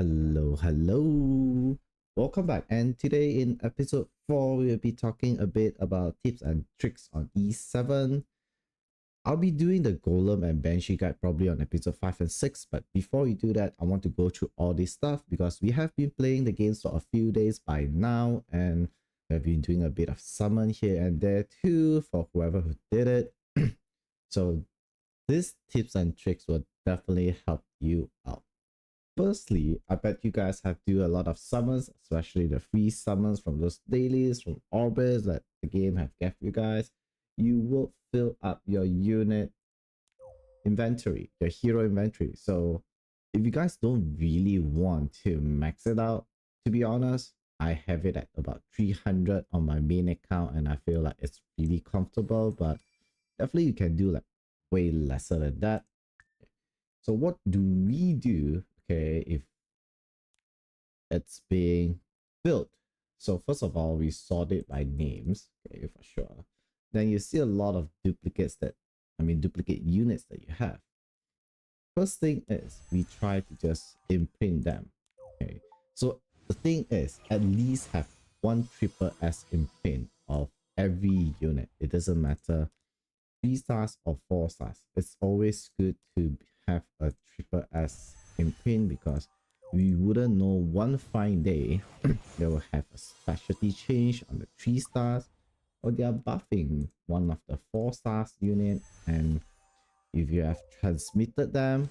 Hello. Welcome back. And today in episode 4, we'll be talking a bit about tips and tricks on E7. I'll be doing the Golem and Banshee guide probably on episode 5 and 6. But before we do that, I want to go through all this stuff because we have been playing the games for a few days by now. And we've been doing a bit of summon here and there too for whoever who did it. So these tips and tricks will definitely help you out. Firstly, I bet you guys have to do a lot of summons, especially the free summons from those dailies, from orbits that the game have given you guys. You will fill up your unit inventory, your hero inventory. So if you guys don't really want to max it out, to be honest, I have it at about 300 on my main account and I feel like it's really comfortable, but definitely you can do like way lesser than that. So what do we do, okay, if it's being built? So first of all, we sort it by names, okay, for sure. Then you see a lot of duplicates duplicate units that you have. First thing is we try to just imprint them, okay. So the thing is, at least have one triple S imprint of every unit. It doesn't matter 3 stars or 4 stars. It's always good to have a triple S imprint because we wouldn't know one fine day they will have a specialty change on the 3 stars or they are buffing one of the 4 stars unit, and if you have transmitted them,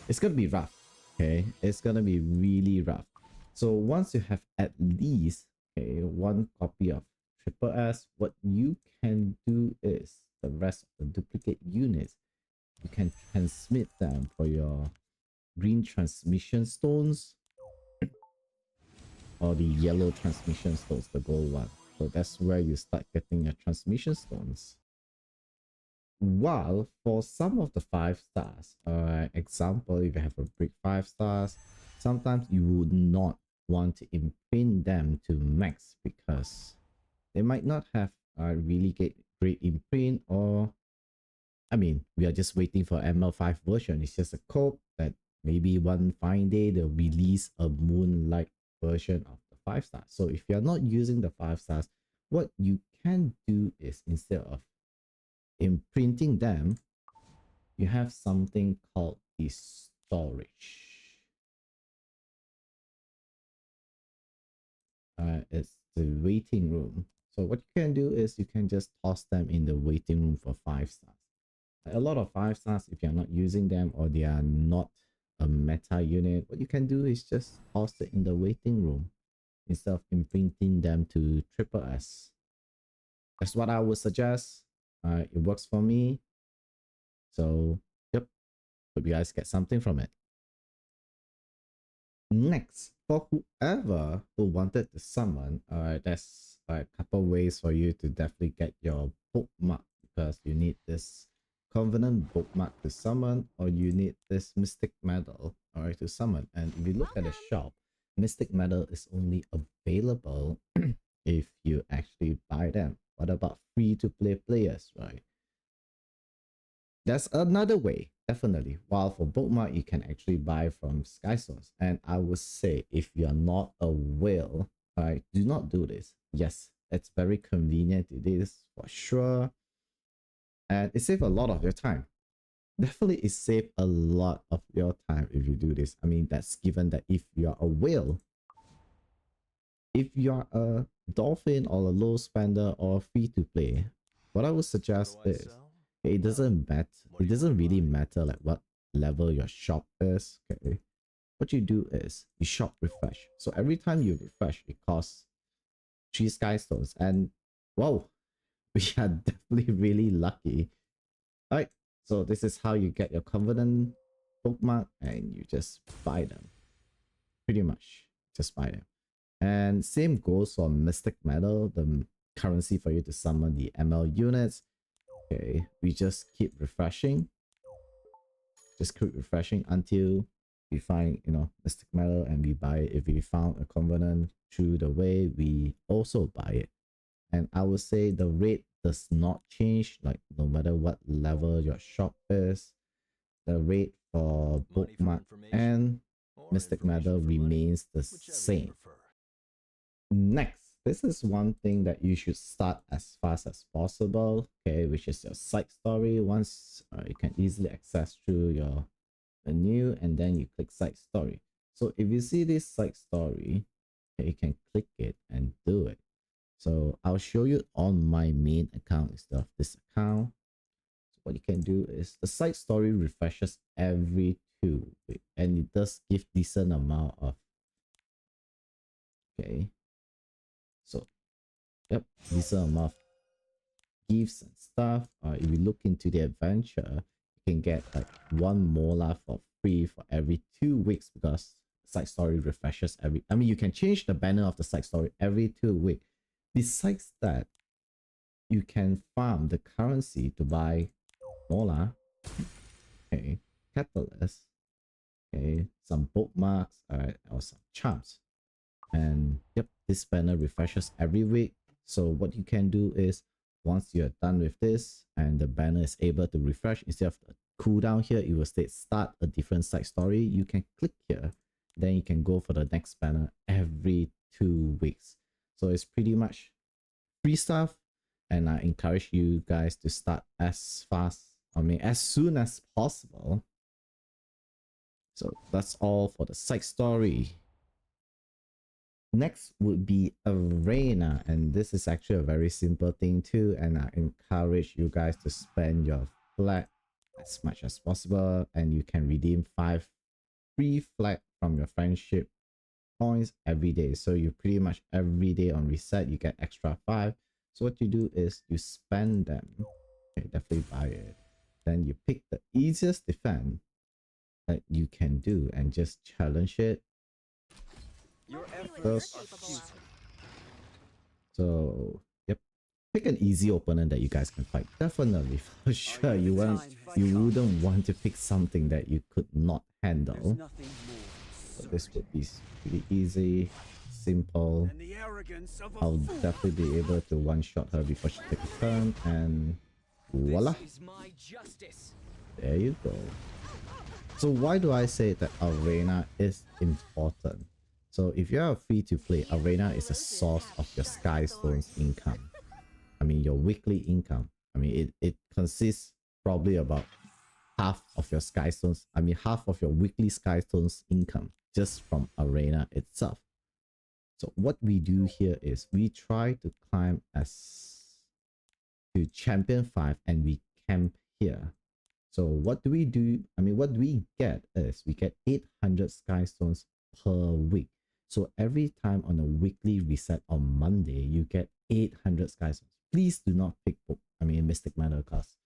it's gonna be rough. Okay, it's gonna be really rough. So once you have at least one copy of triple S, what you can do is the rest of the duplicate units, you can transmit them for your green transmission stones or the yellow transmission stones, the gold one. So that's where you start getting your transmission stones. While for some of the 5 stars, example, if you have a brick 5 stars, sometimes you would not want to imprint them to max because they might not have a really great imprint, or we are just waiting for ML5 version. It's just a code that maybe one fine day they'll release a moonlight version of the 5 stars. So if you're not using the 5 stars, what you can do is, instead of imprinting them, you have something called the storage. It's the waiting room. So what you can do is you can just toss them in the waiting room for 5 stars. A lot of 5 stars, if you're not using them or they are not a meta unit, what you can do is just toss it in the waiting room instead of imprinting them to triple S. That's what I would suggest. It works for me. So yep, hope you guys get something from it. Next, for whoever who wanted to summon, there's a couple ways for you to definitely get your bookmark, because you need this Covenant bookmark to summon, or you need this Mystic Medal, alright, to summon. And if you look at the shop, Mystic Medal is only available if you actually buy them. What about free-to-play players, right? That's another way, definitely. While for bookmark, you can actually buy from Sky Source. And I would say, if you're not a whale, right, do not do this. Yes, it's very convenient. It is for sure. And it saves a lot of your time. Definitely it saves a lot of your time if you do this. That's given that if you're a whale, if you're a dolphin or a low spender or free to play, what I would suggest is, it doesn't matter. It doesn't really matter like what level your shop is. Okay, what you do is you shop refresh. So every time you refresh, it costs 3 sky stones. And wow, we are definitely really lucky. All right, so this is how you get your Covenant bookmark, and you just buy them. Pretty much, just buy them. And same goes for Mystic Medal, the currency for you to summon the ML units. Okay, we just keep refreshing. Just keep refreshing until we find, Mystic Medal, and we buy it. If we found a Covenant through the way, we also buy it. And I would say the rate does not change, like no matter what level your shop is. The rate for bookmark and Mystic Metal remains the same. Next, this is one thing that you should start as fast as possible, okay, which is your side story. Once you can easily access through your menu, and then you click side story. So if you see this side story, okay, you can click it and do it. So I'll show you on my main account instead of this account. So what you can do is the side story refreshes every 2 weeks, and it does give decent amount of, okay, so yep, decent amount of gifts and stuff. If you look into the adventure, you can get like one mola for free for every 2 weeks, because side story refreshes every, I mean, you can change the banner of the side story every 2 weeks. Besides that, you can farm the currency to buy mola, okay, catalyst, okay, some bookmarks, alright, or some charms. And yep, this banner refreshes every week. So what you can do is, once you're done with this and the banner is able to refresh, instead of the cooldown here, it will state start a different side story. You can click here, then you can go for the next banner every 2 weeks. So it's pretty much free stuff, and I encourage you guys to start as fast, I mean as soon as possible. So that's all for the side story. Next would be arena, and this is actually a very simple thing too, and I encourage you guys to spend your flag as much as possible, and you can redeem 5 free flag from your friendship points every day. So you pretty much every day on reset you get extra 5. So what you do is you spend them, okay, definitely buy it, then you pick the easiest defense that you can do and just challenge it. Your efforts are futile. So yep, pick an easy opponent that you guys can fight. Definitely, for sure, you wouldn't want to pick something that you could not handle. So this would be pretty easy, simple. I'll definitely be able to one-shot her before she takes a turn, and voila, there you go. So why do I say that arena is important? So if you are free to play, arena is a source of your sky stones income. I mean your weekly income. I mean it consists probably about half of your sky stones, I mean half of your weekly sky stones income just from arena itself. So what we do here is we try to climb as to champion 5, and we camp here. So what do we do? I mean, what we get is we get 800 sky stones per week. So every time on a weekly reset on Monday, you get 800 sky stones. Please do not pick Mystic Metal, class.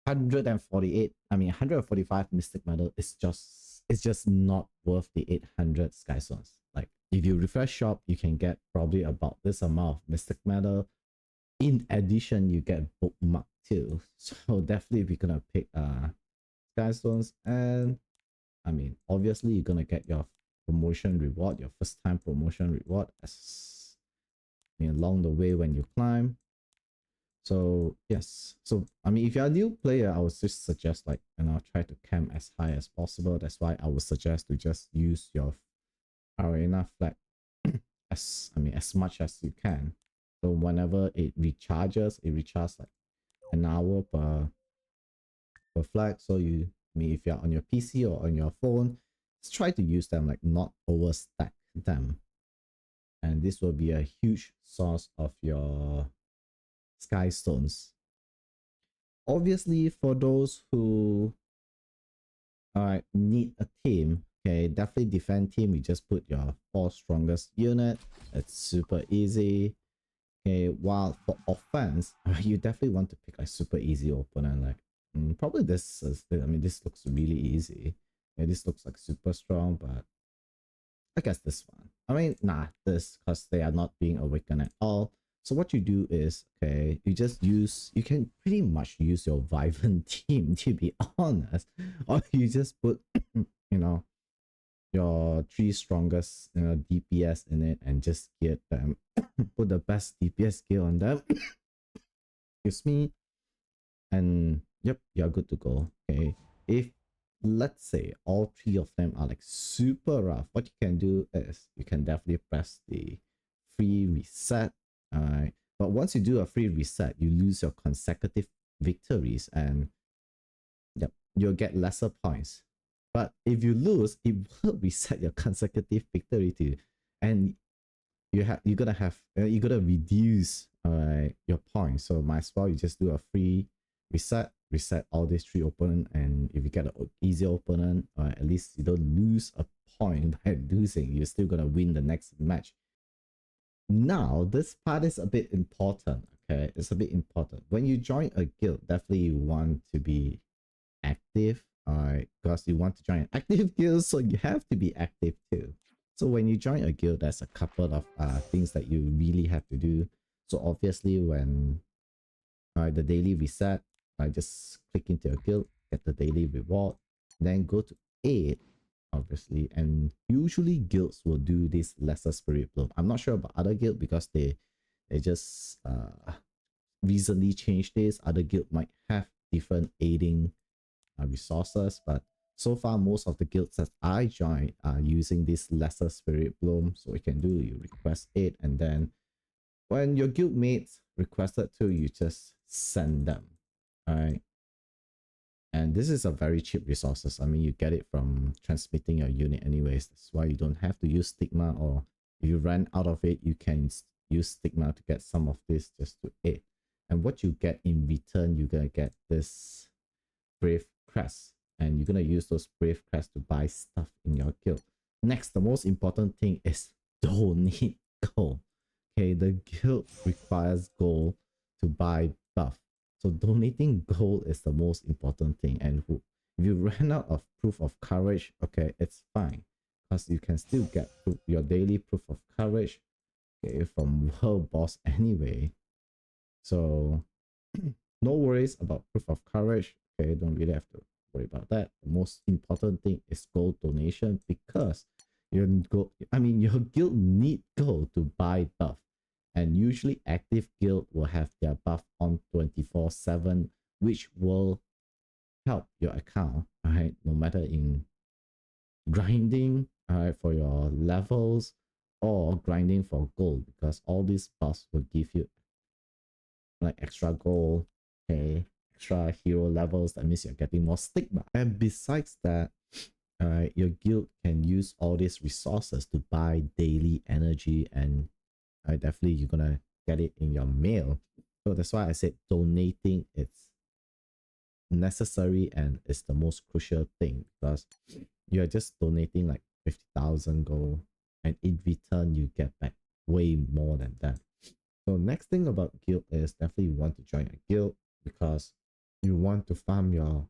148, I mean 145 Mystic Metal is just not worth the 800 sky stones. Like if you refresh shop, you can get probably about this amount of Mystic Metal. In addition, you get Bookmark too. So definitely we're gonna pick sky stones, and I mean obviously you're gonna get your promotion reward, your first time promotion reward, as I mean along the way when you climb. So yes, so I mean if you're a new player, I would just suggest like, try to camp as high as possible. That's why I would suggest to just use your arena flag as much as you can. So whenever it recharges like an hour per flag. So if you're on your PC or on your phone, just try to use them, like not overstack them. And this will be a huge source of your sky stones. Obviously, for those who need a team, okay, definitely defend team. You just put your 4 strongest unit. It's super easy. Okay, while for offense, you definitely want to pick a super easy opponent. Like probably this looks really easy. Okay, this looks like super strong, but I guess this one. I mean, nah, this, because they are not being awakened at all. So what you do is, okay, you can pretty much use your Vibrant team, to be honest, or you just put, your 3 strongest, DPS in it, and just get them, put the best DPS skill on them. Excuse me, and yep, you're good to go. Okay, if let's say all three of them are like super rough, what you can do is you can definitely press the free reset. All right. But once you do a free reset, you lose your consecutive victories and yep, you'll get lesser points. But if you lose, it will reset your consecutive victory to, and you're gonna reduce your points. So might as well you just do a free reset all these three opponent, and if you get an easier opponent, at least you don't lose a point by losing. You're still gonna win the next match. Now this part is a bit important. Okay, it's a bit important. When you join a guild, definitely you want to be active. Alright, because you want to join an active guild, so you have to be active too. So when you join a guild, there's a couple of things that you really have to do. So obviously when the daily reset, I just click into a guild, get the daily reward, then go to aid, obviously, and usually guilds will do this lesser spirit bloom. I'm not sure about other guild because they just recently changed this. Other guild might have different aiding resources, but so far most of the guilds that I joined are using this lesser spirit bloom. So what you can do, you request it, and then when your guild mates requested to, you just send them. All right. And this is a very cheap resources. I mean, you get it from transmitting your unit anyways. That's why you don't have to use stigma, or if you run out of it, you can use stigma to get some of this just to aid. And what you get in return, you're gonna get this brave crest, and you're gonna use those brave crests to buy stuff in your guild. Next, the most important thing is donate gold. Okay, the guild requires gold to buy buff, so donating gold is the most important thing. And if you run out of proof of courage, okay, it's fine, because you can still get your daily proof of courage, okay, from world boss anyway. So no worries about proof of courage. Okay, don't really have to worry about that. The most important thing is gold donation, because your guild need gold to buy buff, and usually active guild will have their buff on 24/7, which will help your account, right? No matter in grinding, for your levels, or grinding for gold, because all these buffs will give you like extra gold, okay, extra hero levels. That means you're getting more stigma. And besides that, your guild can use all these resources to buy daily energy, and definitely you're gonna get it in your mail. So that's why I said donating it's necessary and it's the most crucial thing, because you're just donating like 50,000 gold, and in return you get back way more than that. So next thing about guild is definitely you want to join a guild because you want to farm your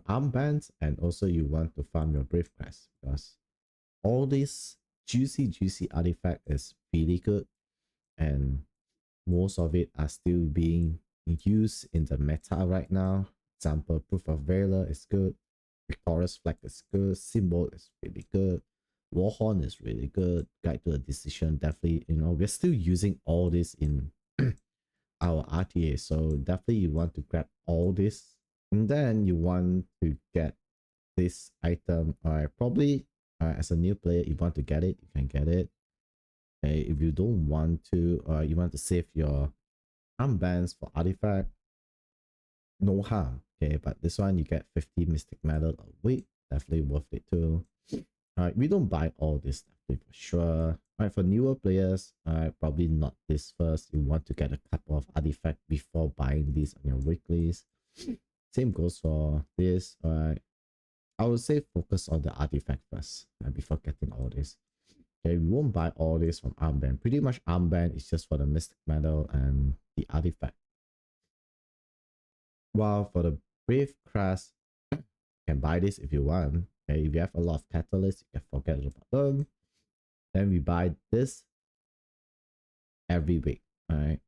armbands, and also you want to farm your brave crest, because all this juicy artifact is really good, and most of it are still being used in the meta right now. Example, proof of valor is good, victorious flag is good, symbol is really good, Warhorn is really good, guide to a decision, definitely, we're still using all this in our RTA. So definitely you want to grab all this, and then you want to get this item. Probably as a new player, you want to get it, you can get it. Okay, if you don't want to, you want to save your armbands for artifact, no harm. Okay, but this one you get 50 mystic metal a week, definitely worth it too. We don't buy all this stuff for sure. For newer players, probably not this first. You want to get a couple of artifacts before buying these on your weeklies. Same goes for this. I would say focus on the artifact first before getting all this. Okay, we won't buy all this from armband. Pretty much armband is just for the mystic metal and the artifact. While for the brave crest, you can buy this if you want. Okay, if you have a lot of catalysts, you can forget about them. Then we buy this every week. All right.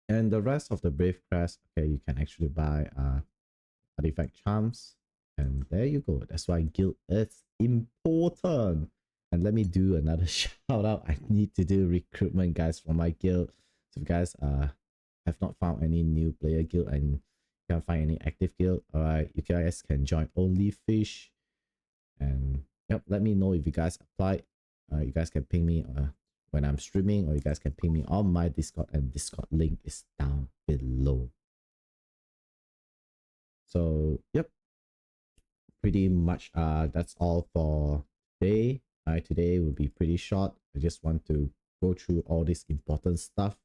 And the rest of the brave crest, okay, you can actually buy artifact charms. And there you go. That's why guild is important. And let me do another shout out. I need to do recruitment, guys, for my guild. So if you guys have not found any new player guild and can't find any active guild, all right, you guys can join Only Fish. And yep, let me know if you guys applied. You guys can ping me when I'm streaming, or you guys can ping me on my Discord, and Discord link is down below. So yep, pretty much that's all for today. Today will be pretty short. I just want to go through all this important stuff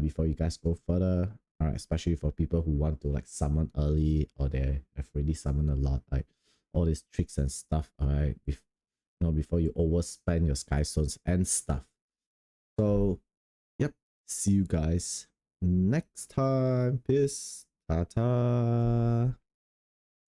before you guys go further. Especially for people who want to like summon early, or they have already summoned a lot, like all these tricks and stuff. All right, before you overspend your sky stones and stuff. So yep, see you guys next time. Peace. Ta-ta.